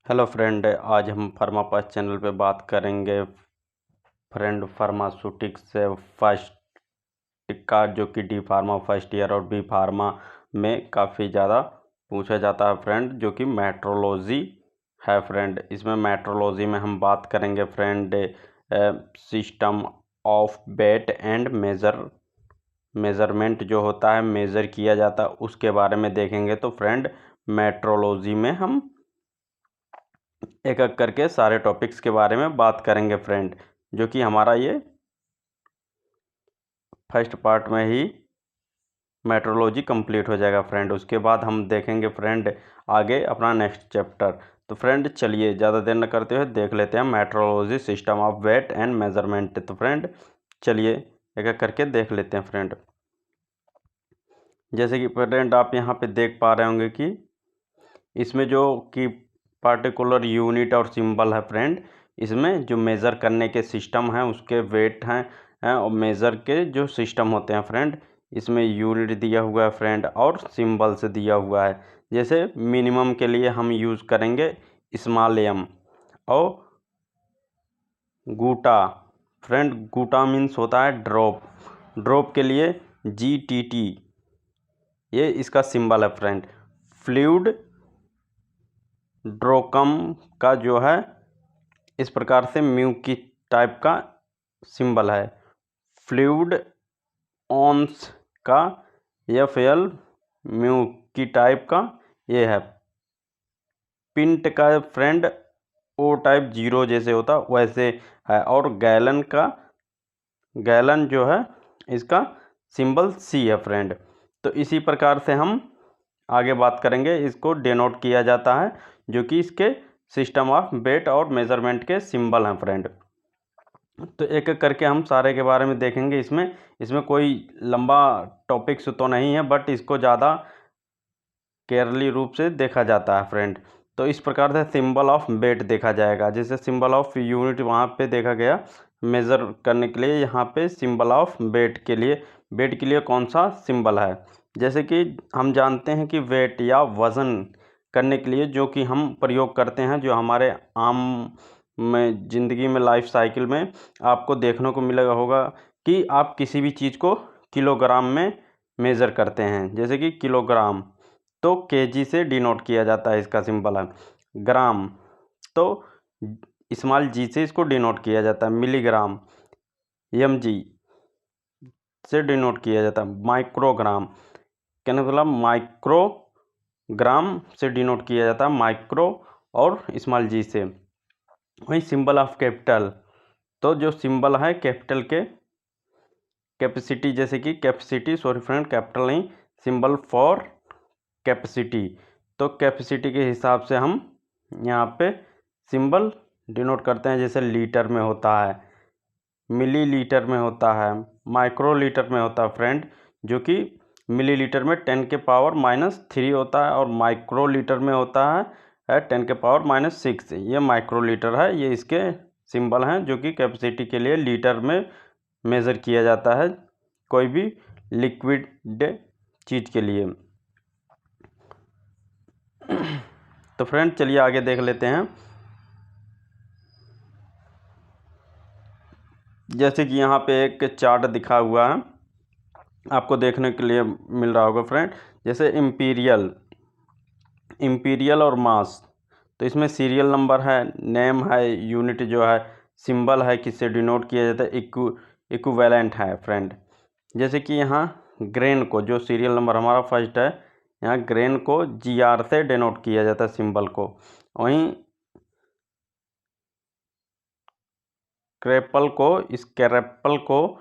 Hello friend, आज हम फार्मापास channel पे बात करेंगे फ्रेंड फार्मास्यूटिक्स से फर्स्ट का जो कि डी फार्मा फर्स्ट ईयर और बी फार्मा में काफ़ी ज़्यादा पूछा जाता है फ्रेंड, जो कि मेट्रोलॉजी है फ्रेंड। इसमें मेट्रोलॉजी में हम बात करेंगे friend system of weight and measurement जो होता है, मेज़र किया जाता है, उसके बारे में देखेंगे। तो फ्रेंड मेट्रोलॉजी में हम एक एक करके सारे टॉपिक्स के बारे में बात करेंगे फ्रेंड, जो कि हमारा ये फर्स्ट पार्ट में ही मेट्रोलॉजी कंप्लीट हो जाएगा फ्रेंड। उसके बाद हम देखेंगे फ्रेंड आगे अपना नेक्स्ट चैप्टर। तो फ्रेंड चलिए ज़्यादा देर न करते हुए देख लेते हैं metrology system of weight and measurement. तो फ्रेंड चलिए एक एक करके देख लेते हैं फ्रेंड। जैसे कि फ्रेंड आप यहाँ पे देख पा रहे होंगे कि इसमें जो कि पार्टिकुलर यूनिट और सिंबल है फ्रेंड, इसमें जो मेज़र करने के सिस्टम हैं उसके वेट हैं और मेज़र के जो सिस्टम होते हैं फ्रेंड, इसमें यूनिट दिया हुआ है फ्रेंड और सिंबल से दिया हुआ है। जैसे मिनिमम के लिए हम यूज़ करेंगे स्मॉल एम और गूटा फ्रेंड। गूटा मीन्स होता है ड्रॉप, ड्रॉप के लिए GTT, ये इसका सिंबल है फ्रेंड। फ्लूइड ड्रोकम का जो है इस प्रकार से म्यू की टाइप का सिंबल है। फ्लूइड ऑन्स का FL म्यू की टाइप का ये है। पिंट का फ्रेंड O टाइप 0 जैसे होता वैसे है। और गैलन का, गैलन जो है इसका सिंबल C है फ्रेंड। तो इसी प्रकार से हम आगे बात करेंगे, इसको डिनोट किया जाता है, जो कि इसके सिस्टम ऑफ वेट और मेजरमेंट के सिंबल हैं फ्रेंड। तो एक एक करके हम सारे के बारे में देखेंगे। इसमें कोई लंबा टॉपिक्स तो नहीं है, बट इसको ज़्यादा केयरली रूप से देखा जाता है फ्रेंड। तो इस प्रकार से सिंबल ऑफ वेट देखा जाएगा। जैसे सिंबल ऑफ यूनिट वहाँ पे देखा गया मेज़र करने के लिए, यहाँ पे सिंबल ऑफ वेट के लिए, वेट के लिए कौन सा सिंबल है। जैसे कि हम जानते हैं कि वेट या वज़न करने के लिए जो कि हम प्रयोग करते हैं, जो हमारे आम में ज़िंदगी में लाइफ साइकिल में आपको देखने को मिलेगा होगा कि आप किसी भी चीज़ को किलोग्राम में मेज़र करते हैं। जैसे कि किलोग्राम तो केजी से डिनोट किया जाता है, इसका सिंबल है। ग्राम तो स्मॉल जी से इसको डिनोट किया जाता है। मिलीग्राम MG से डिनोट किया जाता है। माइक्रोग्राम कहने का मतलब माइक्रोग्राम से डिनोट किया जाता है, माइक्रो और स्मॉल जी से। वही सिंबल ऑफ कैपिटल, तो जो सिंबल है कैपिटल के कैपेसिटी, जैसे कि कैपेसिटी, सॉरी फ्रेंड कैपिटल नहीं, सिंबल फॉर कैपेसिटी। तो कैपेसिटी के हिसाब से हम यहाँ पे सिंबल डिनोट करते हैं। जैसे लीटर में होता है, मिलीलीटर में होता है, माइक्रोलीटर में होता है फ्रेंड, जो कि मिलीलीटर में 10⁻³ होता है और माइक्रोलीटर में होता है 10⁻⁻6। ये माइक्रोलीटर है, ये इसके सिंबल हैं, जो कि कैपेसिटी के लिए लीटर में मेज़र किया जाता है कोई भी लिक्विड चीज़ के लिए। तो फ्रेंड चलिए आगे देख लेते हैं। जैसे कि यहाँ पे एक चार्ट दिखा हुआ है, आपको देखने के लिए मिल रहा होगा फ्रेंड। जैसे इम्पीरियल और मास, तो इसमें सीरियल नंबर है, नेम है, यूनिट जो है, सिंबल है, किससे डिनोट किया जाता है, इक्विवेलेंट है फ्रेंड। जैसे कि यहाँ ग्रेन को, जो सीरियल नंबर हमारा फर्स्ट है, यहाँ ग्रेन को GR से डिनोट किया जाता है सिंबल को। वहीं स्क्रैपल को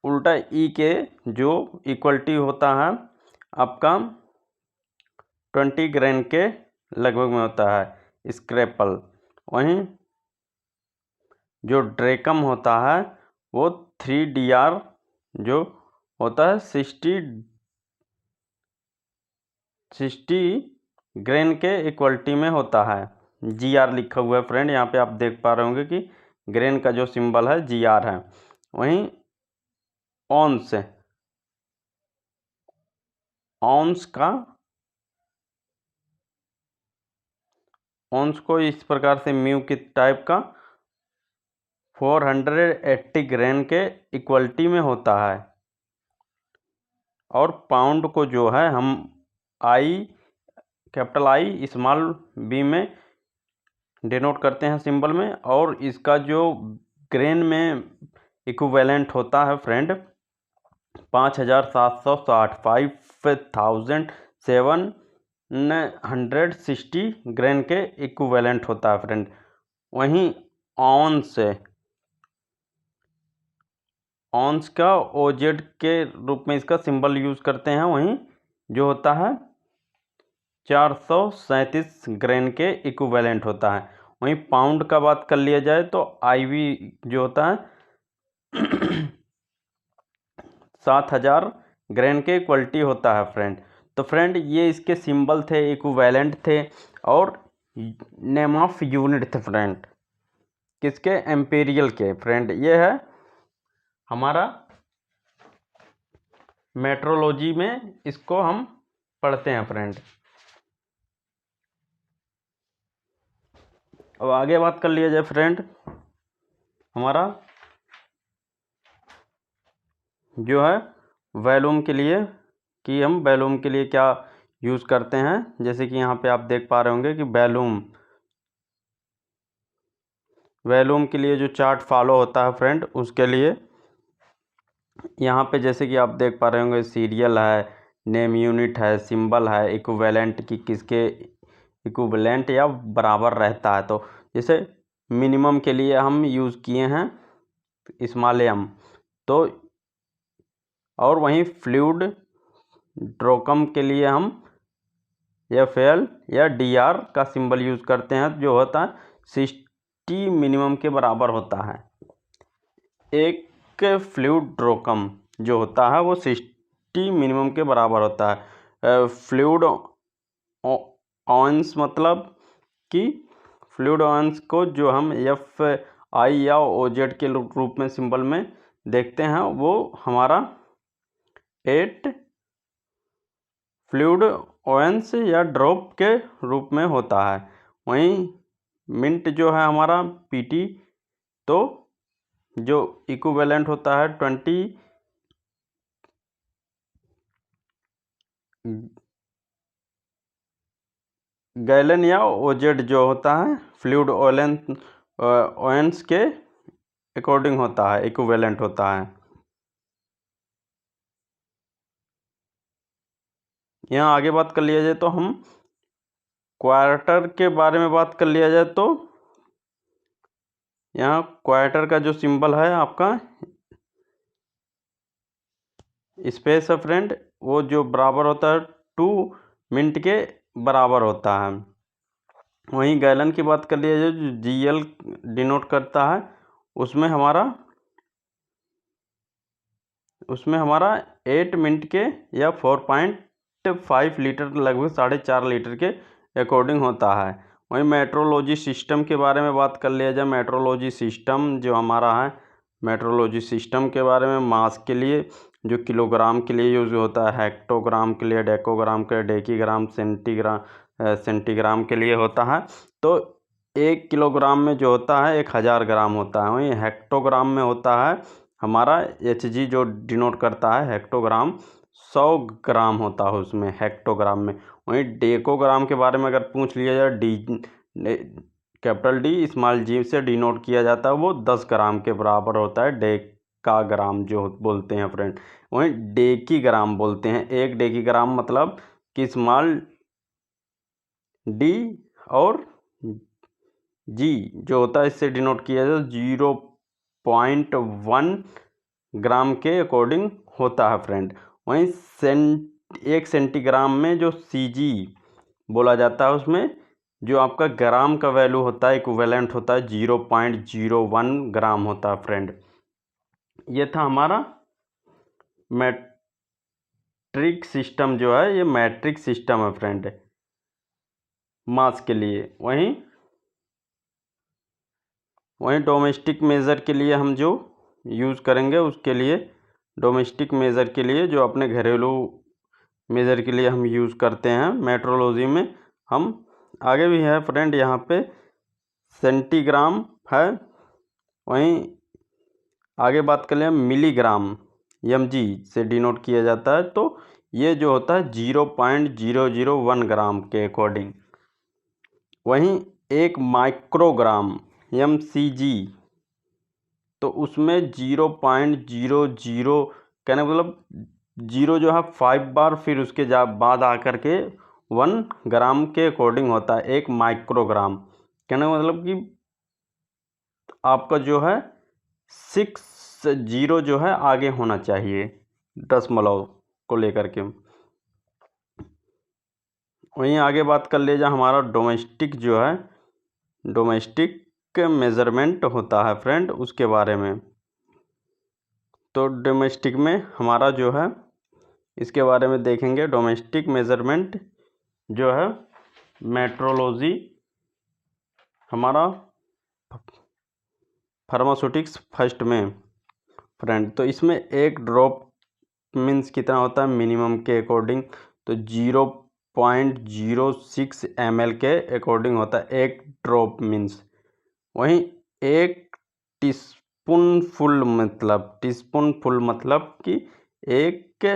उल्टा E के जो इक्वलिटी होता है आपका 20 ग्रेन के लगभग में होता है स्क्रैपल। वहीं जो ड्रेकम होता है वो 3DR जो होता है 60 ग्रेन के इक्वलिटी में होता है। GR लिखा हुआ है फ्रेंड, यहाँ पे आप देख पा रहे होंगे कि ग्रेन का जो सिंबल है GR है। वहीं ऑन्स का ऑन्स को इस प्रकार से म्यू की टाइप का 480 ग्रेन के इक्वलिटी में होता है। और पाउंड को जो है हम कैपिटल आई स्मॉल बी में डिनोट करते हैं सिंबल में, और इसका जो ग्रेन में इक्विवेलेंट होता है फ्रेंड 5760 5760 ग्रेन के इक्विवेलेंट होता है फ्रेंड। वहीं ऑन्स का ओजेड के रूप में इसका सिंबल यूज करते हैं, वहीं जो होता है 437 ग्रेन के इक्विवेलेंट होता है। वहीं पाउंड का बात कर लिया जाए तो आईवी जो होता है 7000 ग्रेन के इक्वलिटी होता है फ्रेंड। तो फ्रेंड ये इसके सिंबल थे, इक्विवेलेंट थे और नेम ऑफ यूनिट थे फ्रेंड, किसके? एम्पीरियल के फ्रेंड। ये है हमारा मेट्रोलॉजी में इसको हम पढ़ते हैं फ्रेंड। अब आगे बात कर लिया जाए फ्रेंड, हमारा जो है वॉल्यूम के लिए, कि हम वॉल्यूम के लिए क्या यूज़ करते हैं। जैसे कि यहाँ पे आप देख पा रहे होंगे कि वॉल्यूम के लिए जो चार्ट फॉलो होता है फ्रेंड, उसके लिए यहाँ पे जैसे कि आप देख पा रहे होंगे सीरियल है, नेम यूनिट है, सिंबल है, इक्विवेलेंट की किसके इक्विवेलेंट या बराबर रहता है। तो जैसे मिनिमम के लिए हम यूज़ किए हैं स्मॉल एम, तो और वहीं फ्लूइड ड्रोकम के लिए हम FL या DR का सिंबल यूज़ करते हैं, जो होता है 60 मिनिमम के बराबर होता है। एक फ्लूइड ड्रोकम जो होता है वो 60 मिनिमम के बराबर होता है। फ्लूइड ऑन्स मतलब कि फ्लूइड ऑन्स को जो हम FI या OZ के रूप में सिंबल में देखते हैं, वो हमारा 8 फ्लूइड ऑन्स या ड्रॉप के रूप में होता है। वहीं मिंट जो है हमारा PT, तो जो इक्विवेलेंट होता है 20 गैलन या OZ जो होता है फ्लूइड ऑन्स के अकॉर्डिंग होता है, इक्विवेलेंट होता है। यहाँ आगे बात कर लिया जाए तो हम क्वार्टर के बारे में बात कर लिया जाए तो यहाँ क्वार्टर का जो सिंबल है आपका स्पेस है फ्रेंड, वो जो बराबर होता है 2 मिनट के बराबर होता है। वहीं गैलन की बात कर लिया जाए जो GL डिनोट करता है, उसमें हमारा 8 मिनट के या 4.5 लीटर लगभग 4.5 लीटर के अकॉर्डिंग होता है। वहीं मेट्रोलॉजी सिस्टम के बारे में बात कर लिया जाए, मेट्रोलॉजी सिस्टम जो हमारा है, मेट्रोलॉजी सिस्टम के बारे में मास के लिए जो किलोग्राम के लिए यूज़ होता है, हेक्टोग्राम के लिए, डेकोग्राम के लिए, डेकीग्राम, सेंटीग्राम के लिए होता है। तो 1 किलोग्राम में जो होता है 1000 ग्राम होता है। वहीं हेक्टोग्राम में होता है हमारा HG जो डिनोट करता है हेक्टोग्राम, 100 ग्राम होता है उसमें हेक्टोग्राम में। वहीं डेकोग्राम के बारे में अगर पूछ लिया जाए, कैपिटल D स्मॉल g से डिनोट किया जाता है, वो 10 ग्राम के बराबर होता है, डेकाग्राम जो बोलते हैं फ्रेंड। वहीं डेकीग्राम बोलते हैं, 1 डेकीग्राम मतलब कि स्मॉल d और g जो होता है इससे डिनोट किया जाता है 0.1 ग्राम के अकॉर्डिंग होता है फ्रेंड। वहीं 1 सेंटीग्राम में जो CG बोला जाता है, उसमें जो आपका ग्राम का वैल्यू होता है इक्विवेलेंट होता है 0.01 ग्राम होता है फ्रेंड। ये था हमारा मैट्रिक सिस्टम जो है, ये मैट्रिक सिस्टम है फ्रेंड मास के लिए। वहीं डोमेस्टिक मेज़र के लिए हम जो यूज़ करेंगे, उसके लिए डोमेस्टिक मेज़र के लिए जो अपने घरेलू मेज़र के लिए हम यूज़ करते हैं मेट्रोलॉजी में, हम आगे भी है फ्रेंड, यहाँ पे सेंटीग्राम है। वहीं आगे बात कर लें मिलीग्राम, mg से डिनोट किया जाता है, तो ये जो होता है 0.001 ग्राम के अकॉर्डिंग। वहीं एक माइक्रोग्राम mcg, तो उसमें 0.00 कहने मतलब 0 जो है 5 बार, फिर उसके बाद आकर के 1 ग्राम के अकॉर्डिंग होता है एक माइक्रोग्राम। कहने का मतलब कि आपका जो है 60 जो है आगे होना चाहिए दशमलव को लेकर के। वहीं आगे बात कर ले जा हमारा डोमेस्टिक जो है, डोमेस्टिक मेज़रमेंट होता है फ्रेंड, उसके बारे में। तो डोमेस्टिक में हमारा जो है इसके बारे में देखेंगे। डोमेस्टिक मेज़रमेंट जो है मेट्रोलॉजी हमारा फार्मास्यूटिक्स फर्स्ट में फ्रेंड। तो इसमें एक ड्रॉप मीन्स कितना होता है मिनिमम के अकॉर्डिंग, तो 0.06 ml के अकॉर्डिंग होता है एक ड्रॉप मीन्स। वहीं एक टीस्पूनफुल मतलब कि एक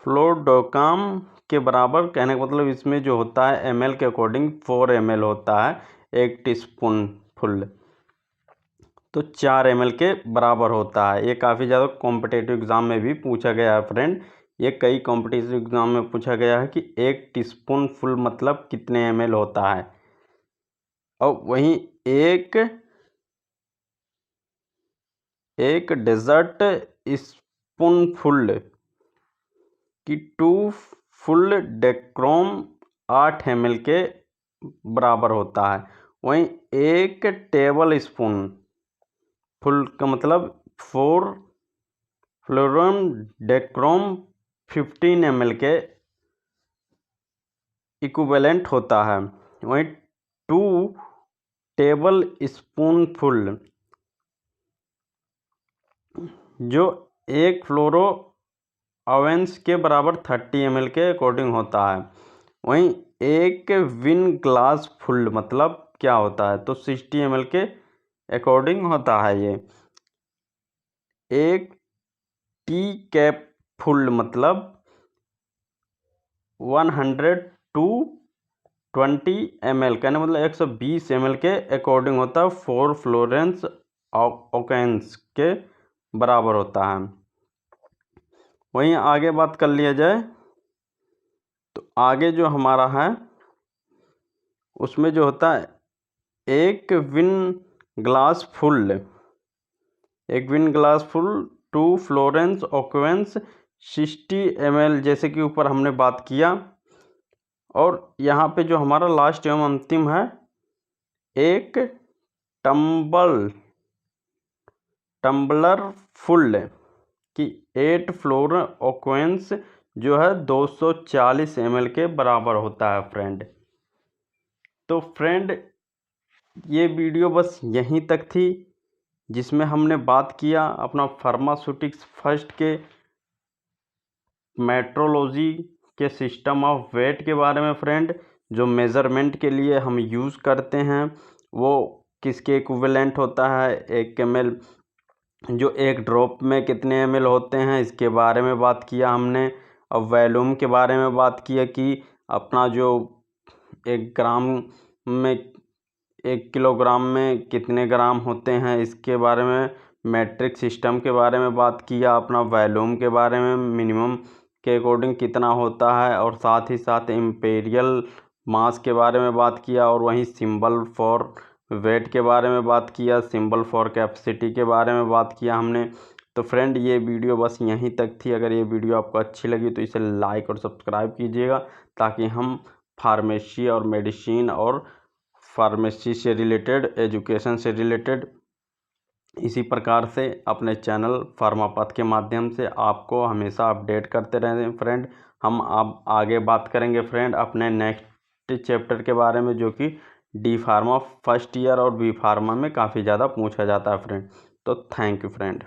फ्लोडोकाम के बराबर, कहने का मतलब इसमें जो होता है ml के अकॉर्डिंग 4 ml होता है एक टीस्पूनफुल, तो 4 ml के बराबर होता है। ये काफ़ी ज़्यादा कॉम्पिटिटिव एग्ज़ाम में भी पूछा गया है फ्रेंड। ये कई कॉम्पिटिटिव एग्ज़ाम में पूछा गया है कि एक टीस्पूनफुल मतलब कितने ml होता है। और वहीं एक डेजर्ट स्पूनफुल कि 2 फुल डेक्रोम 8 ml के बराबर होता है। वहीं एक टेबल स्पून फुल का मतलब 4 फ्लोरम डेक्रोम 15 ml के इक्विवेलेंट होता है। वहीं 2 टेबल स्पूनफुल जो एक फ्लोरो अवेंस के बराबर 30 ml के अकॉर्डिंग होता है। वहीं एक विन ग्लास फुल मतलब क्या होता है, तो 60 ml के अकॉर्डिंग होता है ये। एक टी कैप फुल मतलब 100 to 20 ml, कहने मतलब 120 ml के अकॉर्डिंग होता है 4 फ्लोरेंस ओकेंस के बराबर होता है। वहीं आगे बात कर लिया जाए तो आगे जो हमारा है उसमें जो होता है एक wine glass full 2 fluid ounces 60 ml, जैसे कि ऊपर हमने बात किया। और यहाँ पे जो हमारा लास्ट एवं अंतिम है एक टम्बलर फुल कि 8 फ्लोर ओकेंस जो है 240 ml के बराबर होता है फ्रेंड। तो फ्रेंड ये वीडियो बस यहीं तक थी, जिसमें हमने बात किया अपना फार्मास्यूटिक्स फर्स्ट के मेट्रोलॉजी के सिस्टम ऑफ वेट के बारे में फ्रेंड। जो मेज़रमेंट के लिए हम यूज़ करते हैं वो किसके इक्विवेलेंट होता है, 1 ml जो एक ड्रॉप में कितने ml होते हैं इसके बारे में बात किया हमने। अब वॉल्यूम के बारे में बात किया कि अपना जो 1 ग्राम में 1 किलोग्राम में कितने ग्राम होते हैं इसके बारे में। मैट्रिक सिस्टम के बारे में बात किया, अपना वॉल्यूम के बारे में मिनिमम के अकॉर्डिंग कितना होता है, और साथ ही साथ इम्पेरियल मास के बारे में बात किया। और वहीं सिंबल फॉर वेट के बारे में बात किया, सिंबल फॉर कैपेसिटी के बारे में बात किया हमने। तो फ्रेंड ये वीडियो बस यहीं तक थी। अगर ये वीडियो आपको अच्छी लगी तो इसे लाइक और सब्सक्राइब कीजिएगा, ताकि हम फार्मेसी और मेडिसिन और फार्मेसी से रिलेटेड, एजुकेशन से रिलेटेड इसी प्रकार से अपने चैनल फार्मापथ के माध्यम से आपको हमेशा अपडेट करते रहें फ्रेंड। हम अब आगे बात करेंगे फ्रेंड अपने नेक्स्ट चैप्टर के बारे में, जो कि डी फार्मा फर्स्ट ईयर और बी फार्मा में काफ़ी ज़्यादा पूछा जाता है फ्रेंड। तो थैंक यू फ्रेंड।